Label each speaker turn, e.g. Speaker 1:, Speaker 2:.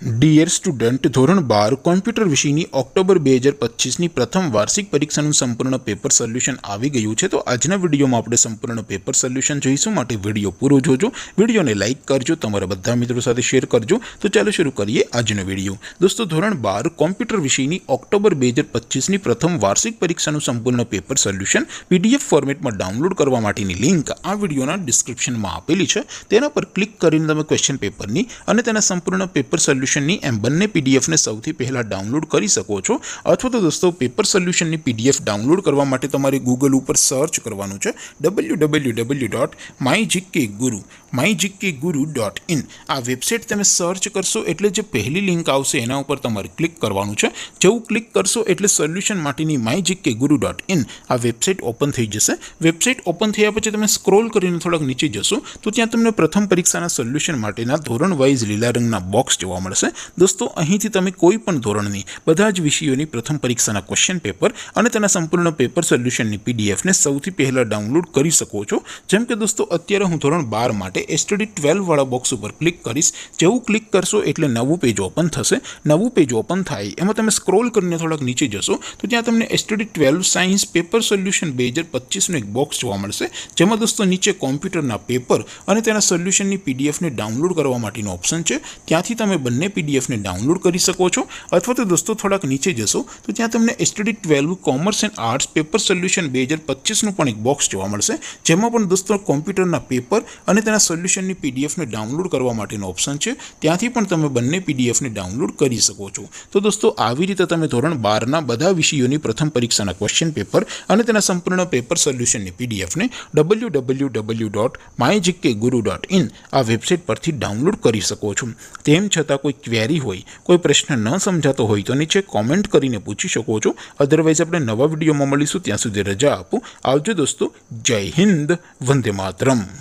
Speaker 1: Dear student, ધોરણ 12 computer વિષયની October 2025ની પ્રથમ વાર્ષિક પરીક્ષાનું સંપૂર્ણ પેપર સોલ્યુશન આવી ગયું છે। તો આજના વિડીયોમાં આપણે સંપૂર્ણ પેપર સોલ્યુશન જોઈશું, માટે વિડીયો પૂરો જોજો, વિડીયોને લાઇક કરજો, તમારા બધા મિત્રો સાથે શેર કરજો। તો ચાલો શરૂ કરીએ આજનો વિડીયો। દોસ્તો, ધોરણ 12 કોમ્પ્યુટર વિષયની ઓક્ટોબર 2025ની પ્રથમ વાર્ષિક પરીક્ષાનું સંપૂર્ણ પેપર સોલ્યુશન પીડીએફ ફોર્મેટમાં ડાઉનલોડ કરવા માટેની લિંક આ વિડીયોના ડિસ્ક્રિપ્શનમાં આપેલી છે। તેના પર ક્લિક કરીને તમે ક્વેશ્ચન પેપરની અને તેના સંપૂર્ણ પેપર સોલ્યુશન એમ બંને પીડીએફ ને સૌથી પહેલા ડાઉનલોડ કરી શકો છો। અથવા તો દોસ્તો, પેપર સોલ્યુશનની પીડીએફ ડાઉનલોડ કરવા માટે તમારે ગૂગલ ઉપર સર્ચ કરવાનું છે www.mygkguru.in। આ વેબસાઇટ તમે સર્ચ કરશો એટલે જે પહેલી લિંક આવશે એના ઉપર તમારે ક્લિક કરવાનું છે। જેવું ક્લિક કરશો એટલે સોલ્યુશન માટેની mygkguru.in આ વેબસાઇટ ઓપન થઈ જશે। વેબસાઇટ ઓપન થયા પછી તમે સ્ક્રોલ કરીને થોડાક નીચે જશો તો ત્યાં તમને પ્રથમ પરીક્ષાના સોલ્યુશન માટેના ધોરણ વાઇઝ લીલા રંગના બોક્સ જોવા મળશે। દોસ્તો, અહીંથી તમે કોઈ પણ ધોરણની બધા જ વિષયોની પ્રથમ પરીક્ષાના ક્વેશ્ચન પેપર અને તેના સંપૂર્ણ પેપર સોલ્યુશનની પીડીએફને સૌથી પહેલા ડાઉનલોડ કરી શકો છો। જેમ કે દોસ્તો, અત્યારે હું ધોરણ 12 માટે STD 12 વાળા બોક્સ ઉપર ક્લિક કરીશ। જેવું ક્લિક કરશો એટલે નવું પેજ ઓપન થશે। નવું પેજ ઓપન થાય એમાં તમે સ્ક્રોલ કરીને થોડાક નીચે જશો તો ત્યાં તમને STD 12 સાયન્સ પેપર સોલ્યુશન 2025નું એક બોક્સ જોવા મળશે, જેમાં દોસ્તો નીચે કોમ્પ્યુટરના પેપર અને તેના સોલ્યુશનની પીડીએફને ડાઉનલોડ કરવા માટેનો ઓપ્શન છે। ત્યાંથી તમે બંને પીડીએફને ડાઉનલોડ કરી શકો છો। અથવા તો દોસ્તો, થોડાક નીચે જશો તો ત્યાં તમને STD 12 commerce and arts paper solution 2025નું પણ એક બોક્સ જોવા મળશે, જેમાં પણ દોસ્તો કોમ્પ્યુટરના પેપર અને તેના સોલ્યુશનની પીડીએફને ડાઉનલોડ કરવા માટેનો ઓપ્શન છે। ત્યાંથી પણ તમે બંને પીડીએફને ડાઉનલોડ કરી શકો છો। તો દોસ્તો, આવી રીતે તમે ધોરણ 12ના બધા વિષયોની પ્રથમ પરીક્ષાના ક્વેશ્ચન પેપર અને તેના સંપૂર્ણ પેપર સોલ્યુશનની પીડીએફને www.mygkguru.in આ વેબસાઇટ પરથી ડાઉનલોડ કરી શકો છો। તેમ છતાં કોઈ ક્વેરી હોય, કોઈ પ્રશ્ન ન સમજાતો હોય તો નીચે કોમેન્ટ કરીને પૂછી શકો છો। અધરવાઇઝ આપણે નવા વિડીયોમાં મળીશું, ત્યાં સુધી રજા આપો। આવજો દોસ્તો, જય હિન્દ, વંદે માતરમ।